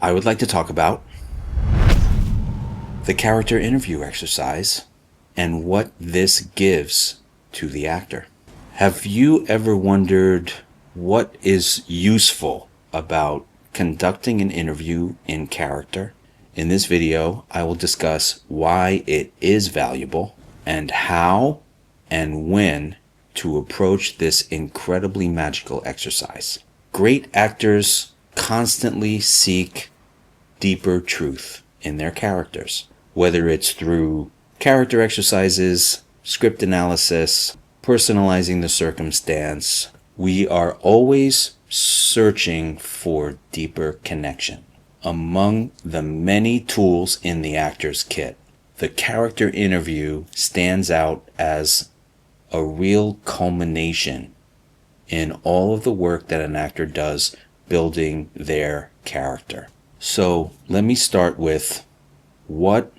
I would like to talk about the character interview exercise and what this gives to the actor. Have you ever wondered what is useful about conducting an interview in character? In this video, I will discuss why it is valuable and how and when to approach this incredibly magical exercise. Great actors constantly seek deeper truth in their characters, whether it's through character exercises, script analysis, personalizing the circumstance. We are always searching for deeper connection. Among the many tools in the actor's kit, the character interview stands out as a real culmination in all of the work that an actor does building their character. So let me start with what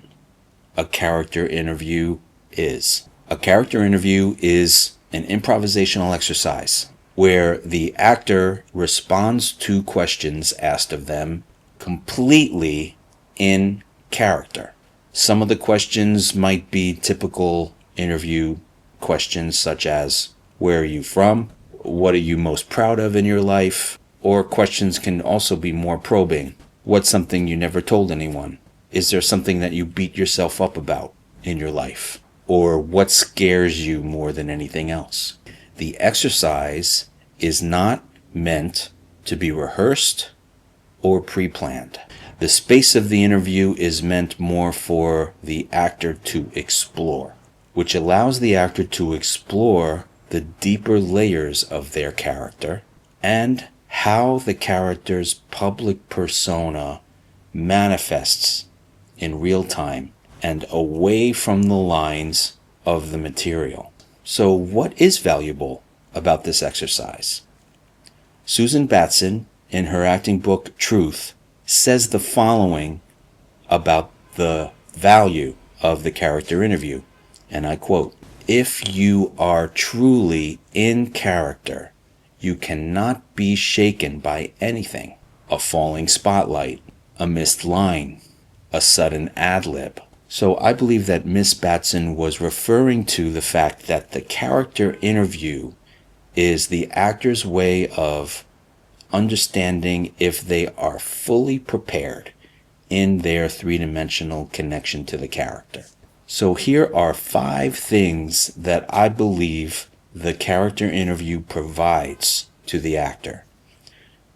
a character interview is. A character interview is an improvisational exercise where the actor responds to questions asked of them completely in character. Some of the questions might be typical interview questions such as, where are you from? What are you most proud of in your life? Or questions can also be more probing. What's something you never told anyone? Is there something that you beat yourself up about in your life? Or what scares you more than anything else? The exercise is not meant to be rehearsed or pre-planned. The space of the interview is meant more for the actor to explore, which allows the actor to explore the deeper layers of their character and how the character's public persona manifests in real time and away from the lines of the material. So what is valuable about this exercise? Susan Batson, in her acting book Truth, says the following about the value of the character interview, and I quote, "If you are truly in character, you cannot be shaken by anything. A falling spotlight, a missed line, a sudden ad-lib." So I believe that Miss Batson was referring to the fact that the character interview is the actor's way of understanding if they are fully prepared in their three-dimensional connection to the character. So here are 5 things that I believe the character interview provides to the actor.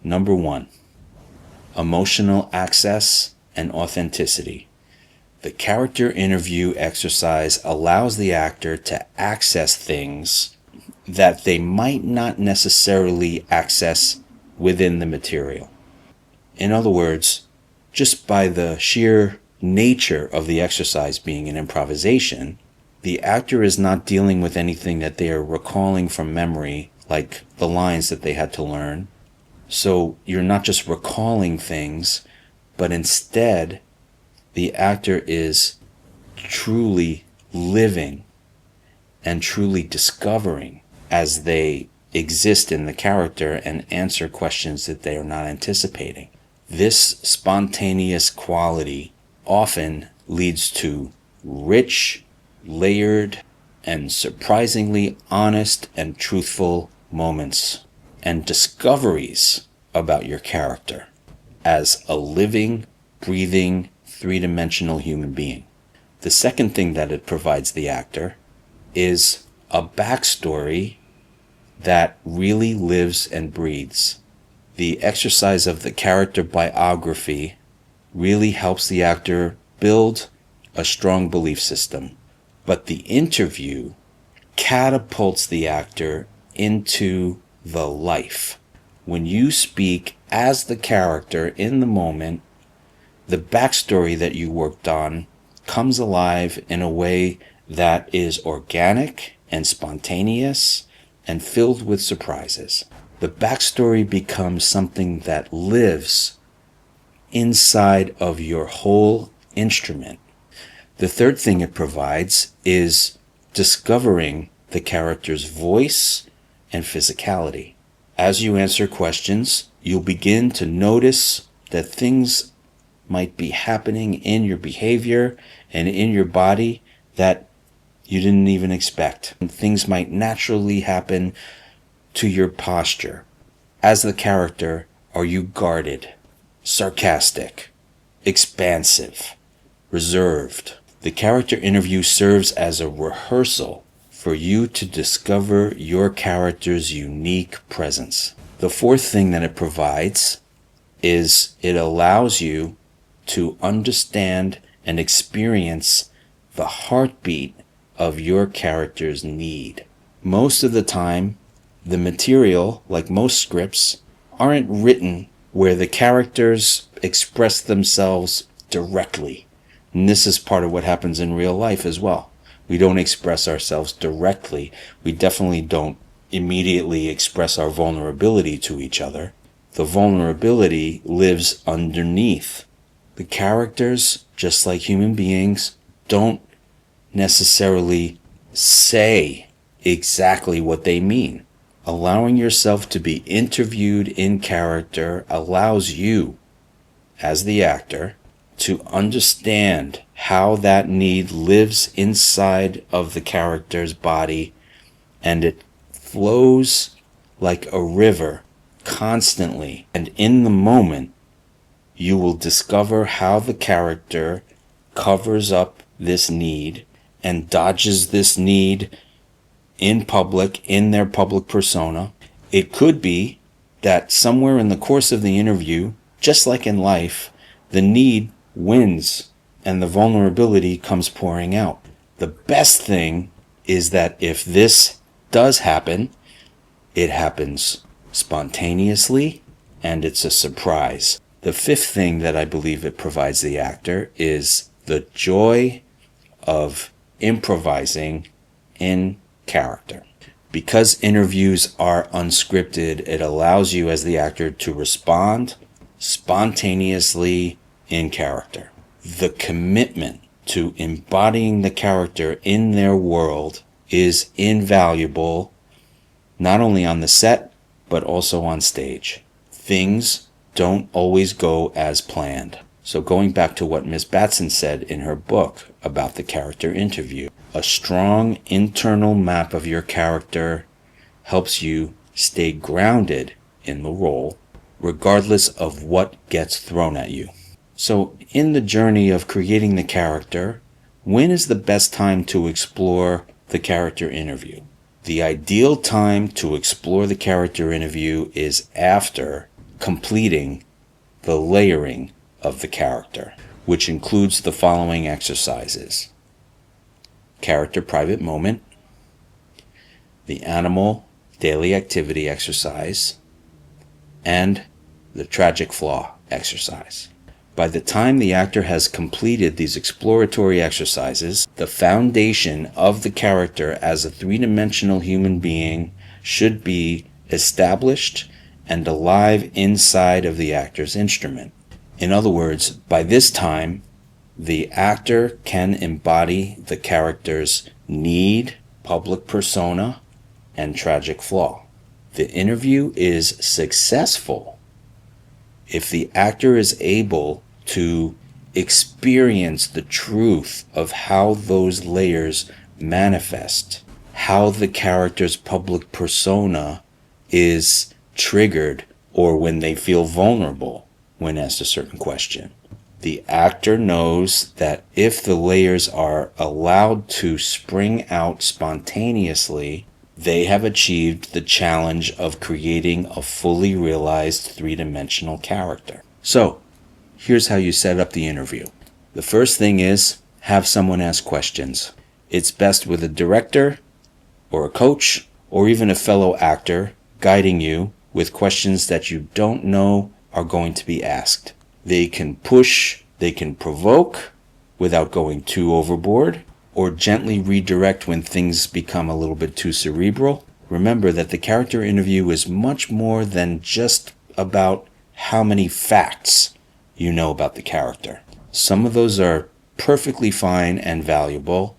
Number 1, emotional access and authenticity. The character interview exercise allows the actor to access things that they might not necessarily access within the material. In other words, just by the sheer nature of the exercise being an improvisation, the actor is not dealing with anything that they are recalling from memory, like the lines that they had to learn. So you're not just recalling things, but instead the actor is truly living and truly discovering as they exist in the character and answer questions that they are not anticipating. This spontaneous quality often leads to rich, layered, and surprisingly honest and truthful moments and discoveries about your character as a living, breathing, three-dimensional human being. The second thing that it provides the actor is a backstory that really lives and breathes. The exercise of the character biography really helps the actor build a strong belief system, but the interview catapults the actor into the life. When you speak as the character in the moment, the backstory that you worked on comes alive in a way that is organic and spontaneous and filled with surprises. The backstory becomes something that lives inside of your whole instrument. The third thing it provides is discovering the character's voice and physicality. As you answer questions, you'll begin to notice that things might be happening in your behavior and in your body that you didn't even expect. And things might naturally happen to your posture. As the character, are you guarded, sarcastic, expansive, reserved? The character interview serves as a rehearsal for you to discover your character's unique presence. The fourth thing that it provides is it allows you to understand and experience the heartbeat of your character's need. Most of the time, the material, like most scripts, aren't written where the characters express themselves directly. And this is part of what happens in real life as well. We don't express ourselves directly. We definitely don't immediately express our vulnerability to each other. The vulnerability lives underneath. The characters, just like human beings, don't necessarily say exactly what they mean. Allowing yourself to be interviewed in character allows you, as the actor, to understand how that need lives inside of the character's body, and it flows like a river constantly. And in the moment, you will discover how the character covers up this need and dodges this need in public, in their public persona. It could be that somewhere in the course of the interview, just like in life, the need wins and the vulnerability comes pouring out. The best thing is that if this does happen, it happens spontaneously and it's a surprise. The fifth thing that I believe it provides the actor is the joy of improvising in character. Because interviews are unscripted, it allows you as the actor to respond spontaneously in character. The commitment to embodying the character in their world is invaluable, not only on the set, but also on stage. Things don't always go as planned. So going back to what Miss Batson said in her book about the character interview, a strong internal map of your character helps you stay grounded in the role, regardless of what gets thrown at you. So in the journey of creating the character, when is the best time to explore the character interview? The ideal time to explore the character interview is after completing the layering of the character, which includes the following exercises: character private moment, the animal daily activity exercise, and the tragic flaw exercise. By the time the actor has completed these exploratory exercises, the foundation of the character as a three-dimensional human being should be established and alive inside of the actor's instrument. In other words, by this time, the actor can embody the character's need, public persona, and tragic flaw. The interview is successful if the actor is able to experience the truth of how those layers manifest, how the character's public persona is triggered, or when they feel vulnerable when asked a certain question. The actor knows that if the layers are allowed to spring out spontaneously, they have achieved the challenge of creating a fully realized three-dimensional character. So, here's how you set up the interview. The first thing is have someone ask questions. It's best with a director or a coach or even a fellow actor guiding you with questions that you don't know are going to be asked. They can push, they can provoke without going too overboard, or gently redirect when things become a little bit too cerebral. Remember that the character interview is much more than just about how many facts you know about the character. Some of those are perfectly fine and valuable,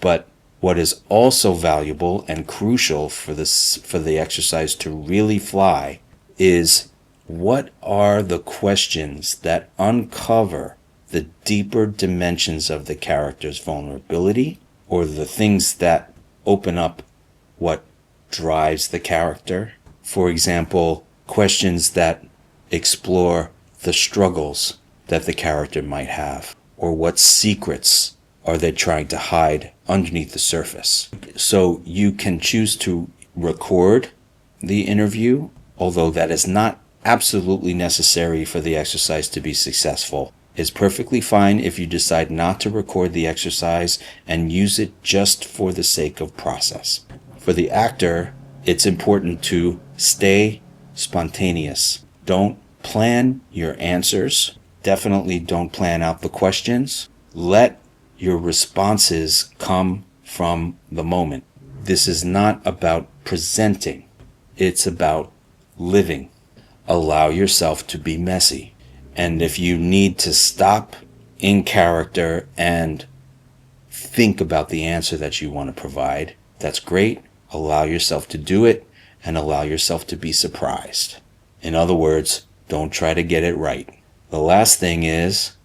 but what is also valuable and crucial for the exercise to really fly is What are the questions that uncover the deeper dimensions of the character's vulnerability, or the things that open up what drives the character? For example, questions that explore the struggles that the character might have, or what secrets are they trying to hide underneath the surface. So you can choose to record the interview, although that is not absolutely necessary for the exercise to be successful. It's perfectly fine if you decide not to record the exercise and use it just for the sake of process. For the actor, it's important to stay spontaneous. Don't plan your answers. Definitely don't plan out the questions. Let your responses come from the moment. This is not about presenting. It's about living. Allow yourself to be messy. And if you need to stop in character and think about the answer that you want to provide, that's great. Allow yourself to do it and allow yourself to be surprised. In other words, don't try to get it right. The last thing is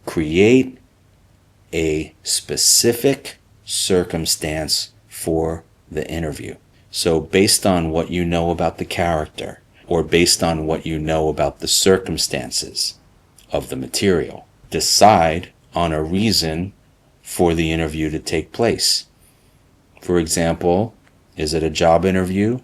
create a specific circumstance for the interview. So based on what you know about the character, or based on what you know about the circumstances of the material, decide on a reason for the interview to take place. For example, is it a job interview?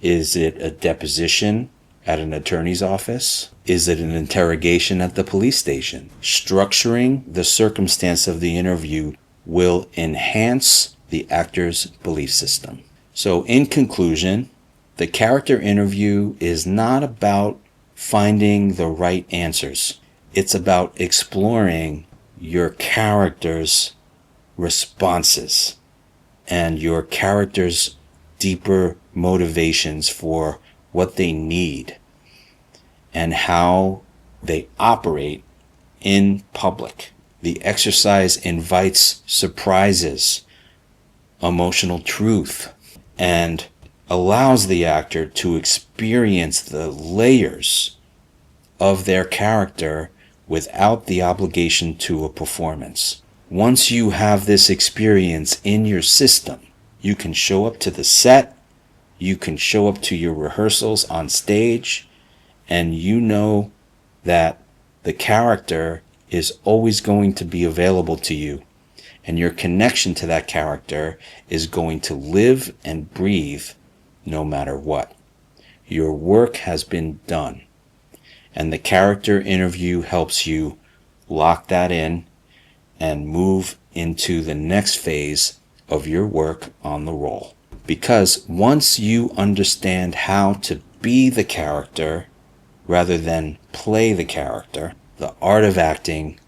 Is it a deposition at an attorney's office? Is it an interrogation at the police station? Structuring the circumstance of the interview will enhance the actor's belief system. So in conclusion, the character interview is not about finding the right answers. It's about exploring your character's responses and your character's deeper motivations for what they need and how they operate in public. The exercise invites surprises, emotional truth, and allows the actor to experience the layers of their character without the obligation to a performance. Once you have this experience in your system, you can show up to the set, you can show up to your rehearsals on stage, and you know that the character is always going to be available to you, and your connection to that character is going to live and breathe no matter what. Your work has been done, and the character interview helps you lock that in and move into the next phase of your work on the role. Because once you understand how to be the character rather than play the character, the art of acting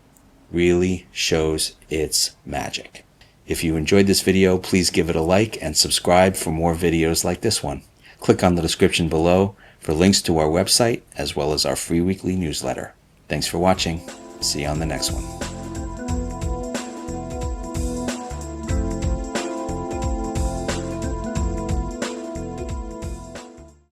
really shows its magic. If you enjoyed this video, please give it a like and subscribe for more videos like this one. Click on the description below for links to our website as well as our free weekly newsletter. Thanks for watching. See you on the next one.